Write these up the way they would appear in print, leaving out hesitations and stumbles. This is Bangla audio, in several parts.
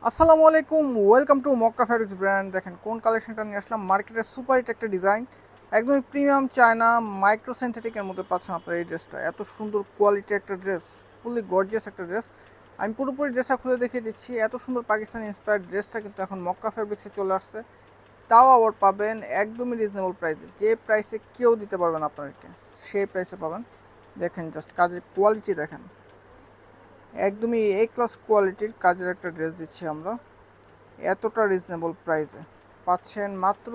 আসসালামু আলাইকুম, welcome to Mecca fabrics brand. দেখেন কোন কালেকশনটা নিয়ে আসলাম। মার্কেটের সুপার হিট একটা ডিজাইন, একদমই প্রিমিয়াম চায়না মাইক্রো সিনথেটিকের মধ্যে পাচ্ছেন আপনার এই ড্রেসটা। এত সুন্দর কোয়ালিটি একটা ড্রেস, ফুলি গর্জিয়াস একটা ড্রেস। আমি পুরোপুরি ড্রেসটা খুলে দেখিয়ে দিচ্ছি। এত সুন্দর পাকিস্তানি ইন্সপায়ার্ড ড্রেসটা কিন্তু এখন মক্কা ফ্যাব্রিক্সে চলে আসছে। তাও আবার পাবেন একদমই রিজনেবল প্রাইসে, যে প্রাইসে কেউ দিতে পারবেন আপনাদেরকে, সেই প্রাইসে পাবেন। দেখেন জাস্ট কাজের কোয়ালিটি দেখেন, একদমই এ ক্লাস কোয়ালিটির কাজের একটা ড্রেস দিচ্ছি আমরা এতটা রিজনেবল প্রাইসে। পাচ্ছেন মাত্র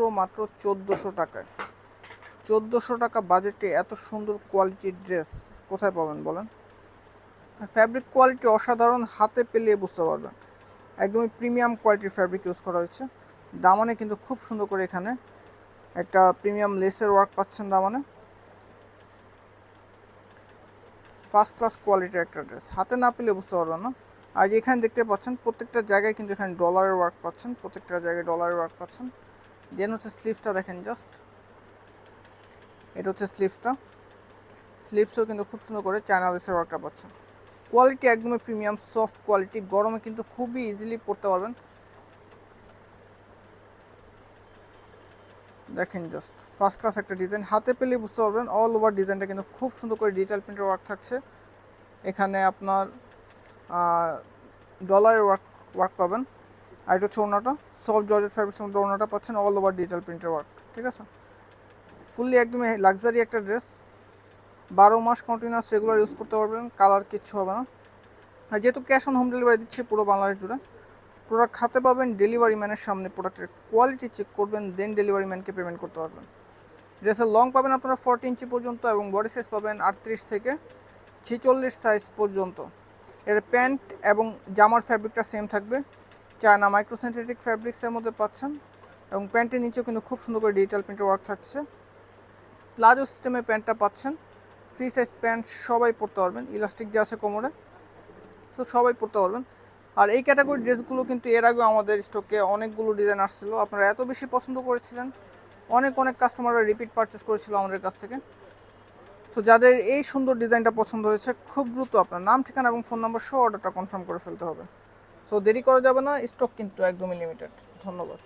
1400 টাকায়। 1400 টাকা বাজেটে এত সুন্দর কোয়ালিটির ড্রেস কোথায় পাবেন বলেন? আর ফ্যাব্রিক কোয়ালিটি অসাধারণ, হাতে পেলে বুঝতে পারবেন একদমই প্রিমিয়াম কোয়ালিটির ফ্যাব্রিক ইউজ করা হয়েছে। দামানে কিন্তু খুব সুন্দর করে এখানে একটা প্রিমিয়াম লেসের ওয়ার্ক পাচ্ছেন দামানে। ফার্স্ট ক্লাস কোয়ালিটির একটা ড্রেস, হাতে না পেলে বুঝতে পারবেন না। আর এখানে দেখতে পাচ্ছেন প্রত্যেকটা জায়গায় কিন্তু এখানে ডলারের ওয়ার্ক পাচ্ছেন, প্রত্যেকটা জায়গায় ডলারের ওয়ার্ক পাচ্ছেন। দেন হচ্ছে স্লিভসটা দেখেন জাস্ট, এটা হচ্ছে স্লিভসটা। স্লিভসও কিন্তু খুব সুন্দর করে চায়না লেসের ওয়ার্কটা পাচ্ছেন। কোয়ালিটি একদমই প্রিমিয়াম সফট কোয়ালিটি, গরমে কিন্তু খুবই ইজিলি পরতে পারবেন। দেখেন জাস্ট ফার্স্ট ক্লাস একটা ডিজাইন, হাতে পেলেই বুঝতে পারবেন। অল ওভার ডিজাইনটা কিন্তু খুব সুন্দর করে ডিজিটাল প্রিন্টের ওয়ার্ক থাকছে। এখানে আপনার ডলারের ওয়ার্ক পাবেন। আর এটা হচ্ছে ওড়নাটা, সফট জর্জেট ফ্যাব্রিক্সের মধ্যে ওড়নাটা পাচ্ছেন, অল ওভার ডিজিটাল প্রিন্টের ওয়ার্ক। ঠিক আছে, ফুললি একদমই লাক্সারি একটা ড্রেস। 12 মাস কন্টিনিউয়াস রেগুলার ইউজ করতে পারবেন, কালার কিচ্ছু হবে না। আর যেহেতু ক্যাশ অন হোম ডেলিভারি দিচ্ছি পুরো বাংলাদেশ জুড়ে, প্রোডাক্ট হাতে পাবেন, ডেলিভারি ম্যানের সামনে প্রোডাক্টের কোয়ালিটি চেক করবেন, দেন ডেলিভারি ম্যানকে পেমেন্ট করতে পারবেন। ড্রেসের লং পাবেন আপনারা 40 ইঞ্চি পর্যন্ত এবং বডি সাইজ পাবেন 38 থেকে 46 সাইজ পর্যন্ত। এর প্যান্ট এবং জামার ফ্যাব্রিকটা সেম থাকবে, চায়না মাইক্রো সিনথেটিক ফ্যাব্রিক্সের মধ্যে পাচ্ছেন। এবং প্যান্টের নিচেও কিন্তু খুব সুন্দর করে ডিজিটাল প্রিন্টের ওয়ার্ক থাকছে। প্লাজো সিস্টেমে প্যান্টটা পাচ্ছেন, ফ্রি সাইজ প্যান্ট সবাই পরতে পারবেন, ইলাস্টিক যে আছে কোমরে, সো সবাই পরতে পারবেন। আর এই ক্যাটাগরির ড্রেসগুলো কিন্তু এর আগেও আমাদের স্টকে অনেকগুলো ডিজাইন আসছিলো, আপনারা এত বেশি পছন্দ করেছিলেন, অনেক অনেক কাস্টমাররা রিপিট পারচেস করেছিল আমাদের কাছ থেকে। সো যাদের এই সুন্দর ডিজাইনটা পছন্দ হয়েছে, খুব দ্রুত আপনার নাম, ঠিকানা এবং ফোন নাম্বার সহ অর্ডারটা কনফার্ম করে ফেলতে হবে। সো দেরি করা যাবে না, স্টক কিন্তু একদমই লিমিটেড। ধন্যবাদ।